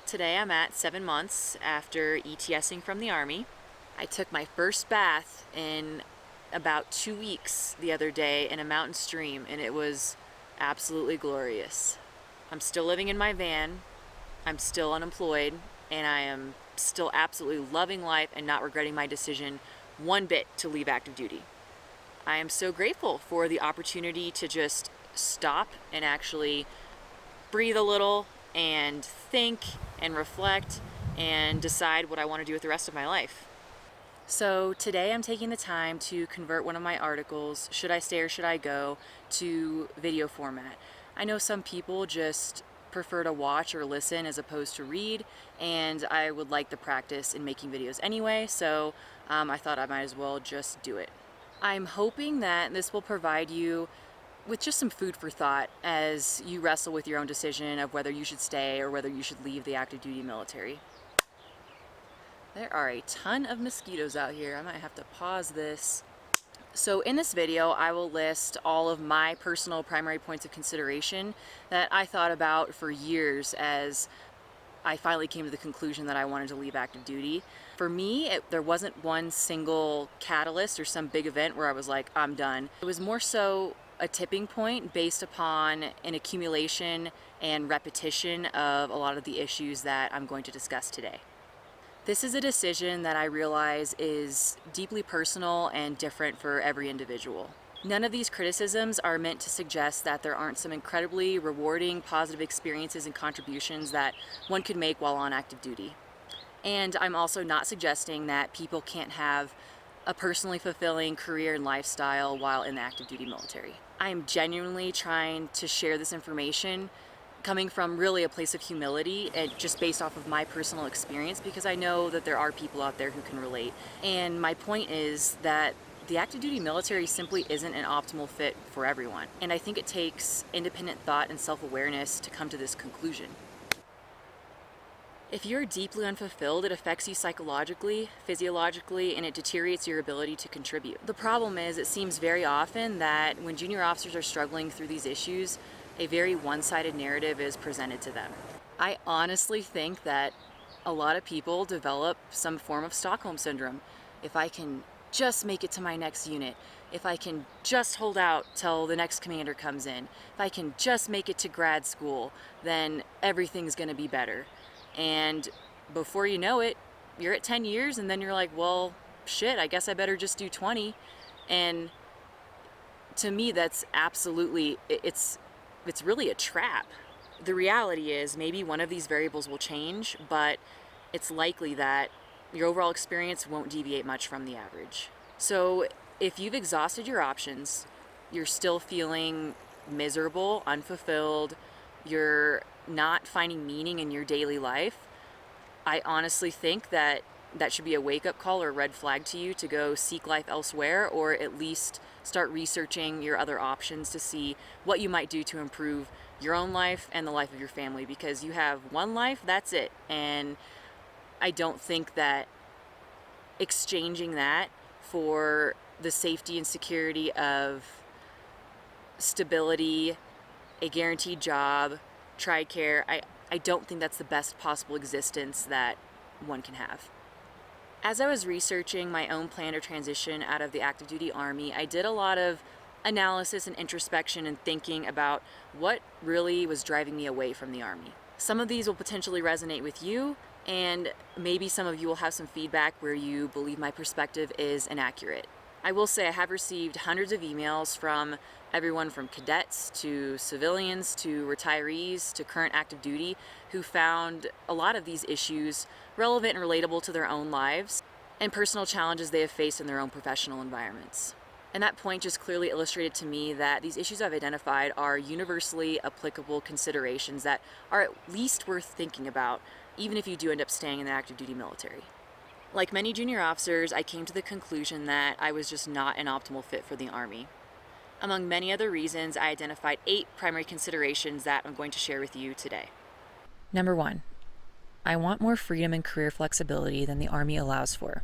Today I'm at 7 months after ETSing from the Army. I took my first bath in about 2 weeks the other day in a mountain stream, and it was absolutely glorious. I'm still living in my van, I'm still unemployed, and I am still absolutely loving life and not regretting my decision one bit to leave active duty. I am so grateful for the opportunity to just stop and actually breathe a little and think and reflect and decide what I want to do with the rest of my life. So today I'm taking the time to convert one of my articles, Should I Stay or Should I Go, to video format. I know some people just prefer to watch or listen as opposed to read, and I would like the practice in making videos anyway, so I thought I might as well just do it. I'm hoping that this will provide you with just some food for thought as you wrestle with your own decision of whether you should stay or whether you should leave the active duty military. There are a ton of mosquitoes out here. I might have to pause this. So in this video, I will list all of my personal primary points of consideration that I thought about for years as I finally came to the conclusion that I wanted to leave active duty. For me, there wasn't one single catalyst or some big event where I was like, I'm done. It was more so a tipping point based upon an accumulation and repetition of a lot of the issues that I'm going to discuss today. This is a decision that I realize is deeply personal and different for every individual. None of these criticisms are meant to suggest that there aren't some incredibly rewarding, positive experiences and contributions that one could make while on active duty. And I'm also not suggesting that people can't have a personally fulfilling career and lifestyle while in the active duty military. I am genuinely trying to share this information coming from really a place of humility and just based off of my personal experience, because I know that there are people out there who can relate. And my point is that the active duty military simply isn't an optimal fit for everyone. And I think it takes independent thought and self-awareness to come to this conclusion. If you're deeply unfulfilled, it affects you psychologically, physiologically, and it deteriorates your ability to contribute. The problem is, it seems very often that when junior officers are struggling through these issues, a very one-sided narrative is presented to them. I honestly think that a lot of people develop some form of Stockholm syndrome. If I can just make it to my next unit, if I can just hold out till the next commander comes in, if I can just make it to grad school, then everything's gonna be better. And before you know it, you're at 10 years and then you're like, well, shit, I guess I better just do 20. And to me, that's absolutely, it's really a trap. The reality is maybe one of these variables will change, but it's likely that your overall experience won't deviate much from the average. So if you've exhausted your options, you're still feeling miserable, unfulfilled, you're not finding meaning in your daily life, I honestly think that that should be a wake-up call or a red flag to you to go seek life elsewhere, or at least start researching your other options to see what you might do to improve your own life and the life of your family, because you have one life, that's it. And I don't think that exchanging that for the safety and security of stability, a guaranteed job, TRICARE, I don't think that's the best possible existence that one can have. As I was researching my own plan to transition out of the active duty Army, I did a lot of analysis and introspection and thinking about what really was driving me away from the Army. Some of these will potentially resonate with you, and maybe some of you will have some feedback where you believe my perspective is inaccurate. I will say I have received hundreds of emails from everyone from cadets to civilians to retirees to current active duty who found a lot of these issues relevant and relatable to their own lives and personal challenges they have faced in their own professional environments. And that point just clearly illustrated to me that these issues I've identified are universally applicable considerations that are at least worth thinking about, even if you do end up staying in the active duty military. Like many junior officers, I came to the conclusion that I was just not an optimal fit for the Army. Among many other reasons, I identified 8 primary considerations that I'm going to share with you today. Number 1, I want more freedom and career flexibility than the Army allows for.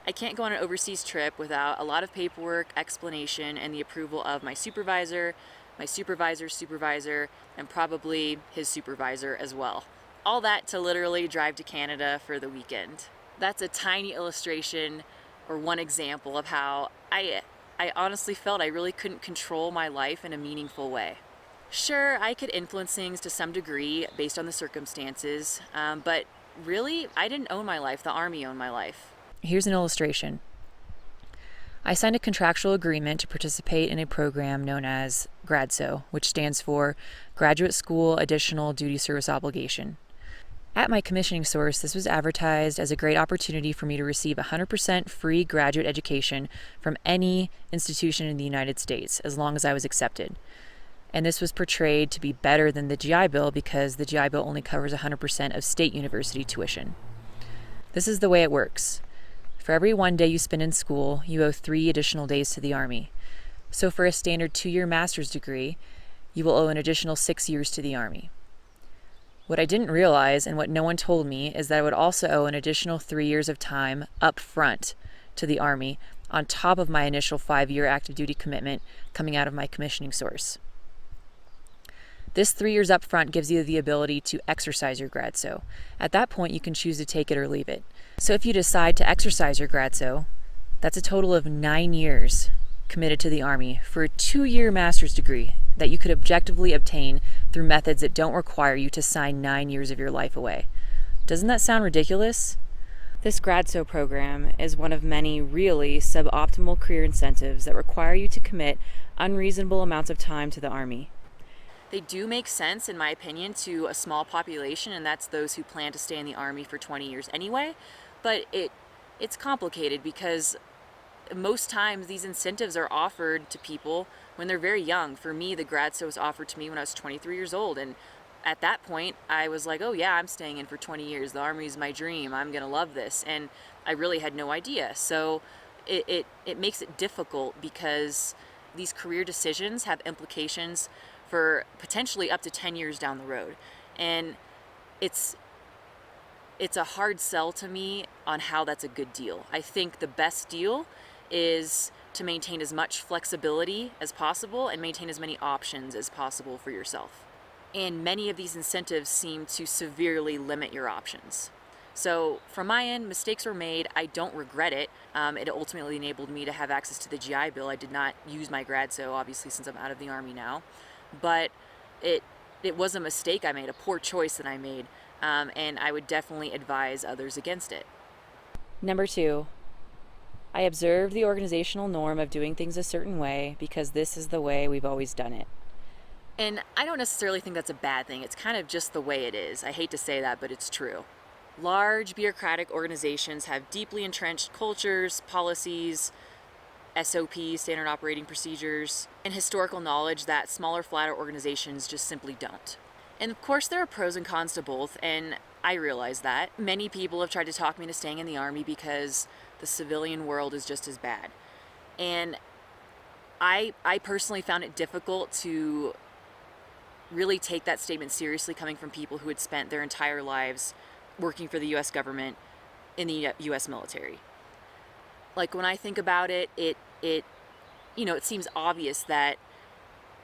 I can't go on an overseas trip without a lot of paperwork, explanation, and the approval of my supervisor, my supervisor's supervisor, and probably his supervisor as well. All that to literally drive to Canada for the weekend. That's a tiny illustration or one example of how I honestly felt I really couldn't control my life in a meaningful way. Sure, I could influence things to some degree based on the circumstances, but really, I didn't own my life. The Army owned my life. Here's an illustration. I signed a contractual agreement to participate in a program known as GRADSO, which stands for Graduate School Additional Duty Service Obligation. At my commissioning source, this was advertised as a great opportunity for me to receive 100% free graduate education from any institution in the United States, as long as I was accepted. And this was portrayed to be better than the GI Bill because the GI Bill only covers 100% of state university tuition. This is the way it works. For every 1 day you spend in school, you owe 3 additional days to the Army. So for a standard 2-year master's degree, you will owe an additional 6 years to the Army. What I didn't realize, and what no one told me, is that I would also owe an additional 3 years of time up front to the Army on top of my initial 5-year active duty commitment coming out of my commissioning source. This 3 years up front gives you the ability to exercise your GRADSO. At that point, you can choose to take it or leave it. So if you decide to exercise your GRADSO, that's a total of 9 years committed to the Army for a 2-year master's degree that you could objectively obtain through methods that don't require you to sign 9 years of your life away. Doesn't that sound ridiculous? This GRADSO program is one of many really suboptimal career incentives that require you to commit unreasonable amounts of time to the Army. They do make sense, in my opinion, to a small population, and that's those who plan to stay in the Army for 20 years anyway, but it's complicated because most times these incentives are offered to people when they're very young. For me, the GRADSO was offered to me when I was 23 years old, and at that point I was like, oh yeah, I'm staying in for 20 years. The Army is my dream. I'm gonna love this. And I really had no idea. So it makes it difficult because these career decisions have implications for potentially up to 10 years down the road. And it's a hard sell to me on how that's a good deal. I think the best deal is to maintain as much flexibility as possible and maintain as many options as possible for yourself. And many of these incentives seem to severely limit your options. So from my end, mistakes were made. I don't regret it. It ultimately enabled me to have access to the GI Bill. I did not use my GRADSO, obviously, since I'm out of the Army now. But it was a mistake I made, a poor choice that I made, and I would definitely advise others against it. Number 2, I observed the organizational norm of doing things a certain way because this is the way we've always done it. And I don't necessarily think that's a bad thing. It's kind of just the way it is. I hate to say that, but it's true. Large bureaucratic organizations have deeply entrenched cultures, policies, SOPs, standard operating procedures, and historical knowledge that smaller, flatter organizations just simply don't. And of course, there are pros and cons to both, and I realize that. Many people have tried to talk me into staying in the Army because the civilian world is just as bad. And I personally found it difficult to really take that statement seriously coming from people who had spent their entire lives working for the U.S. government in the U.S. military. Like, when I think about it, it seems obvious that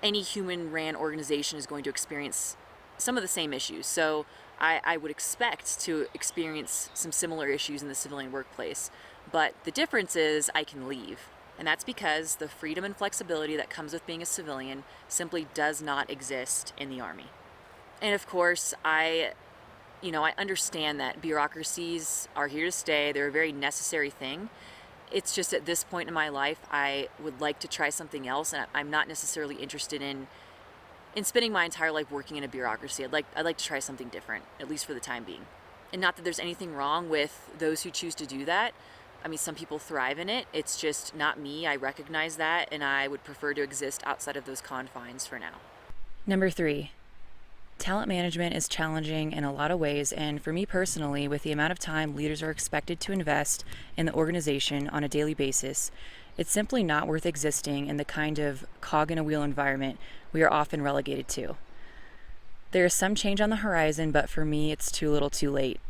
any human-ran organization is going to experience some of the same issues. So I would expect to experience some similar issues in the civilian workplace. But the difference is I can leave. And that's because the freedom and flexibility that comes with being a civilian simply does not exist in the Army. And of course, I understand that bureaucracies are here to stay. They're a very necessary thing. It's just at this point in my life, I would like to try something else, and I'm not necessarily interested in spending my entire life working in a bureaucracy. I'd like to try something different, at least for the time being. And not that there's anything wrong with those who choose to do that. I mean, some people thrive in it. It's just not me. I recognize that, and I would prefer to exist outside of those confines for now. Number 3. Talent management is challenging in a lot of ways, and for me personally, with the amount of time leaders are expected to invest in the organization on a daily basis, it's simply not worth existing in the kind of cog-in-a-wheel environment we are often relegated to. There is some change on the horizon, but for me, it's too little too late.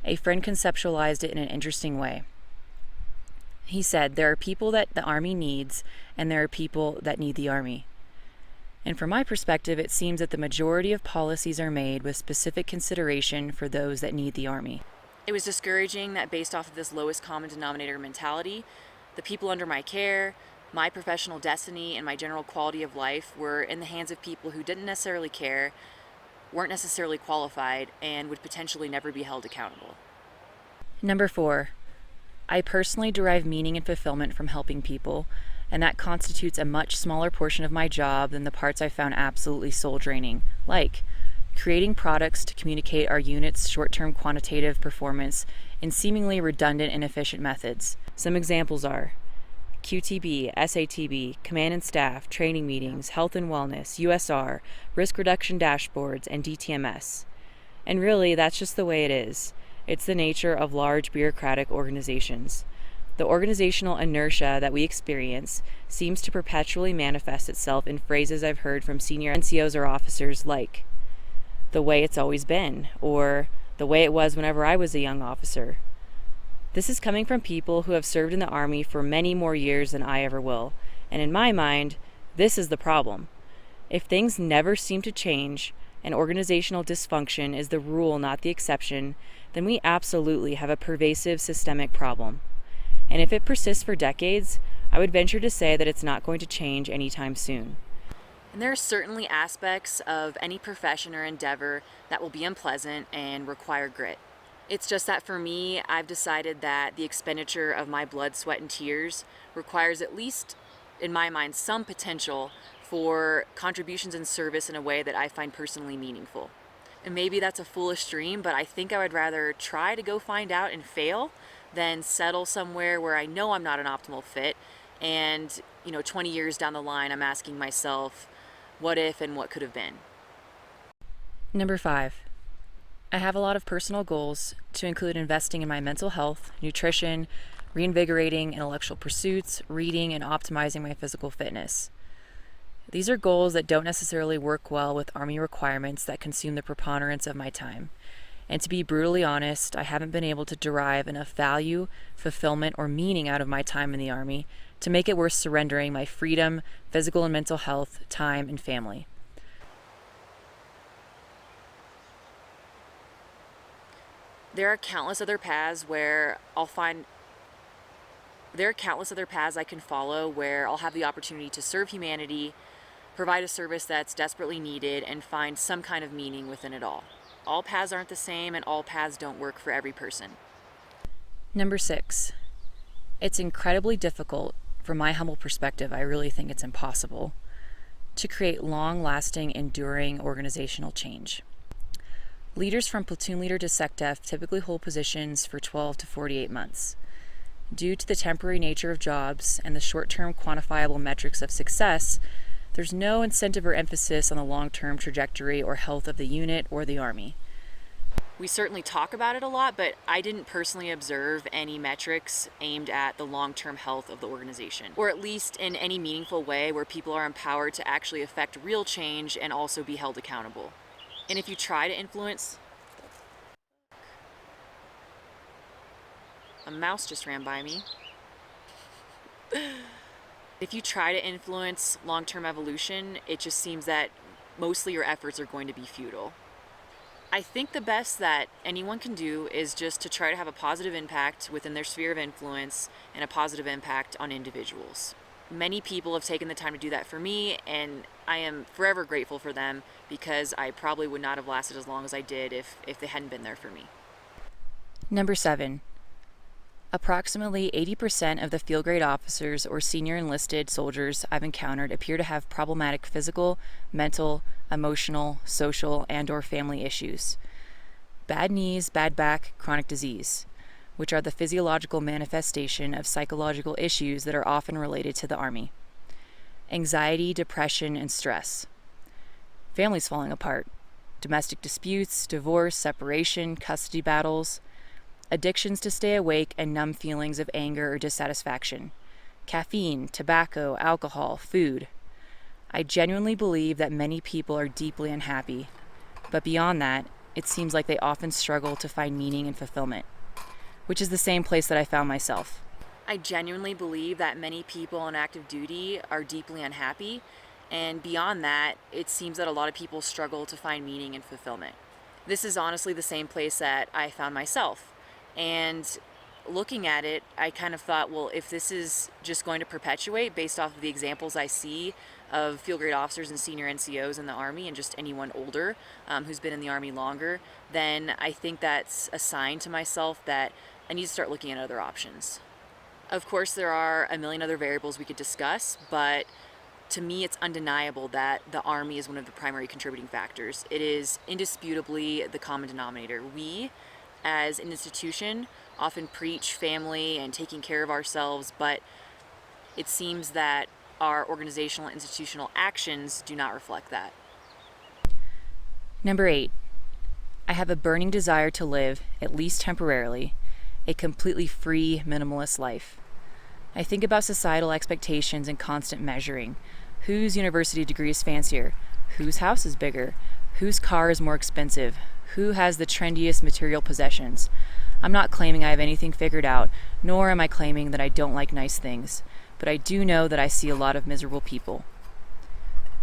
A friend conceptualized it in an interesting way. He said, there are people that the Army needs, and there are people that need the Army. And from my perspective, it seems that the majority of policies are made with specific consideration for those that need the Army. It was discouraging that based off of this lowest common denominator mentality, the people under my care, my professional destiny, and my general quality of life were in the hands of people who didn't necessarily care, weren't necessarily qualified, and would potentially never be held accountable. Number 4, I personally derive meaning and fulfillment from helping people, and that constitutes a much smaller portion of my job than the parts I found absolutely soul-draining, like creating products to communicate our unit's short-term quantitative performance in seemingly redundant and inefficient methods. Some examples are QTB, SATB, command and staff, training meetings, health and wellness, USR, risk reduction dashboards, and DTMS. And really, that's just the way it is. It's the nature of large bureaucratic organizations. The organizational inertia that we experience seems to perpetually manifest itself in phrases I've heard from senior NCOs or officers like, the way it's always been, or the way it was whenever I was a young officer. This is coming from people who have served in the Army for many more years than I ever will, and in my mind, this is the problem. If things never seem to change, and organizational dysfunction is the rule, not the exception, then we absolutely have a pervasive systemic problem. And if it persists for decades, I would venture to say that it's not going to change anytime soon. And there are certainly aspects of any profession or endeavor that will be unpleasant and require grit. It's just that for me, I've decided that the expenditure of my blood, sweat, and tears requires at least, in my mind, some potential for contributions and service in a way that I find personally meaningful. And maybe that's a foolish dream, but I think I would rather try to go find out and fail than settle somewhere where I know I'm not an optimal fit. And, 20 years down the line, I'm asking myself, what if and what could have been? Number 5, I have a lot of personal goals to include investing in my mental health, nutrition, reinvigorating intellectual pursuits, reading, and optimizing my physical fitness. These are goals that don't necessarily work well with Army requirements that consume the preponderance of my time. And to be brutally honest, I haven't been able to derive enough value, fulfillment, or meaning out of my time in the Army to make it worth surrendering my freedom, physical and mental health, time, and family. There are countless other paths I can follow where I'll have the opportunity to serve humanity, provide a service that's desperately needed, and find some kind of meaning within it all. All paths aren't the same, and all paths don't work for every person. Number 6, it's incredibly difficult, from my humble perspective, I really think it's impossible, to create long-lasting, enduring organizational change. Leaders from platoon leader to SecDef typically hold positions for 12 to 48 months. Due to the temporary nature of jobs and the short-term quantifiable metrics of success, there's no incentive or emphasis on the long-term trajectory or health of the unit or the Army. We certainly talk about it a lot, but I didn't personally observe any metrics aimed at the long-term health of the organization, or at least in any meaningful way where people are empowered to actually affect real change and also be held accountable. And if you try to influence... A mouse just ran by me. If you try to influence long-term evolution, it just seems that mostly your efforts are going to be futile. I think the best that anyone can do is just to try to have a positive impact within their sphere of influence and a positive impact on individuals. Many people have taken the time to do that for me, and I am forever grateful for them because I probably would not have lasted as long as I did if they hadn't been there for me. Number 7. Approximately 80% of the field grade officers or senior enlisted soldiers I've encountered appear to have problematic physical, mental, emotional, social, and/or family issues. Bad knees, bad back, chronic disease, which are the physiological manifestation of psychological issues that are often related to the Army. Anxiety, depression, and stress. Families falling apart. Domestic disputes, divorce, separation, custody battles. Addictions to stay awake and numb feelings of anger or dissatisfaction. Caffeine, tobacco, alcohol, food. I genuinely believe that many people are deeply unhappy, but beyond that, it seems like they often struggle to find meaning and fulfillment, which is the same place that I found myself. I genuinely believe that many people on active duty are deeply unhappy, And beyond that, it seems that a lot of people struggle to find meaning and fulfillment. This is honestly the same place that I found myself. And looking at it, I kind of thought, well, if this is just going to perpetuate based off of the examples I see of field grade officers and senior NCOs in the Army and just anyone older who's been in the Army longer, then I think that's a sign to myself that I need to start looking at other options. Of course, there are a million other variables we could discuss, but to me, it's undeniable that the Army is one of the primary contributing factors. It is indisputably the common denominator. We, as an institution, often preach family and taking care of ourselves, but it seems that our organizational and institutional actions do not reflect that. Number 8, I have a burning desire to live, at least temporarily, a completely free, minimalist life. I think about societal expectations and constant measuring. Whose university degree is fancier? Whose house is bigger? Whose car is more expensive? Who has the trendiest material possessions? I'm not claiming I have anything figured out, nor am I claiming that I don't like nice things, but I do know that I see a lot of miserable people.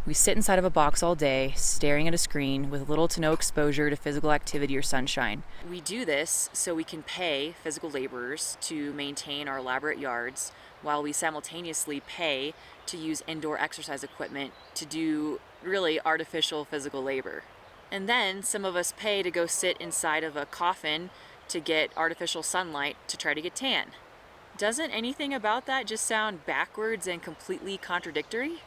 We sit inside of a box all day, staring at a screen with little to no exposure to physical activity or sunshine. We do this so we can pay physical laborers to maintain our elaborate yards, while we simultaneously pay to use indoor exercise equipment to do really artificial physical labor. And then some of us pay to go sit inside of a coffin to get artificial sunlight to try to get tan. Doesn't anything about that just sound backwards and completely contradictory?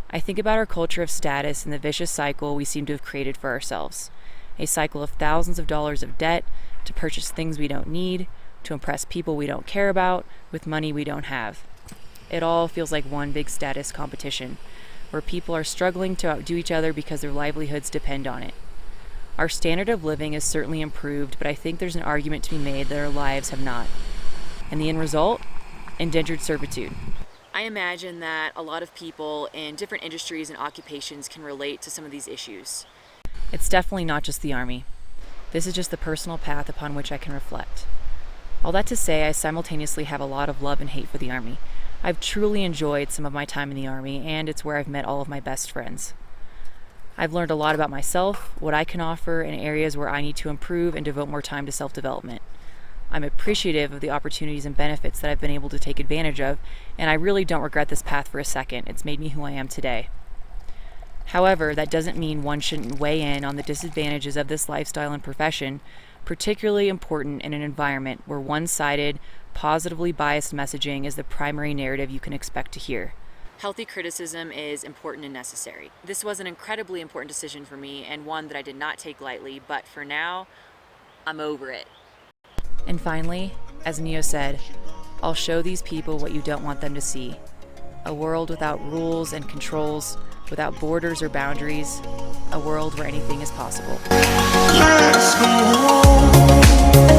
I think about our culture of status and the vicious cycle we seem to have created for ourselves. A cycle of thousands of dollars of debt to purchase things we don't need, to impress people we don't care about, with money we don't have. It all feels like one big status competition, where people are struggling to outdo each other because their livelihoods depend on it. Our standard of living has certainly improved, but I think there's an argument to be made that our lives have not. And the end result? Indentured servitude. I imagine that a lot of people in different industries and occupations can relate to some of these issues. It's definitely not just the Army. This is just the personal path upon which I can reflect. All that to say, I simultaneously have a lot of love and hate for the Army. I've truly enjoyed some of my time in the Army, and it's where I've met all of my best friends. I've learned a lot about myself, what I can offer, and areas where I need to improve and devote more time to self-development. I'm appreciative of the opportunities and benefits that I've been able to take advantage of, and I really don't regret this path for a second. It's made me who I am today. However, that doesn't mean one shouldn't weigh in on the disadvantages of this lifestyle and profession, particularly important in an environment where one-sided, positively biased messaging is the primary narrative you can expect to hear. Healthy criticism is important and necessary. This was an incredibly important decision for me, and one that I did not take lightly, but for now, I'm over it. And finally, as Neo said, I'll show these people what you don't want them to see. A world without rules and controls, without borders or boundaries, a world where anything is possible. Let's go home.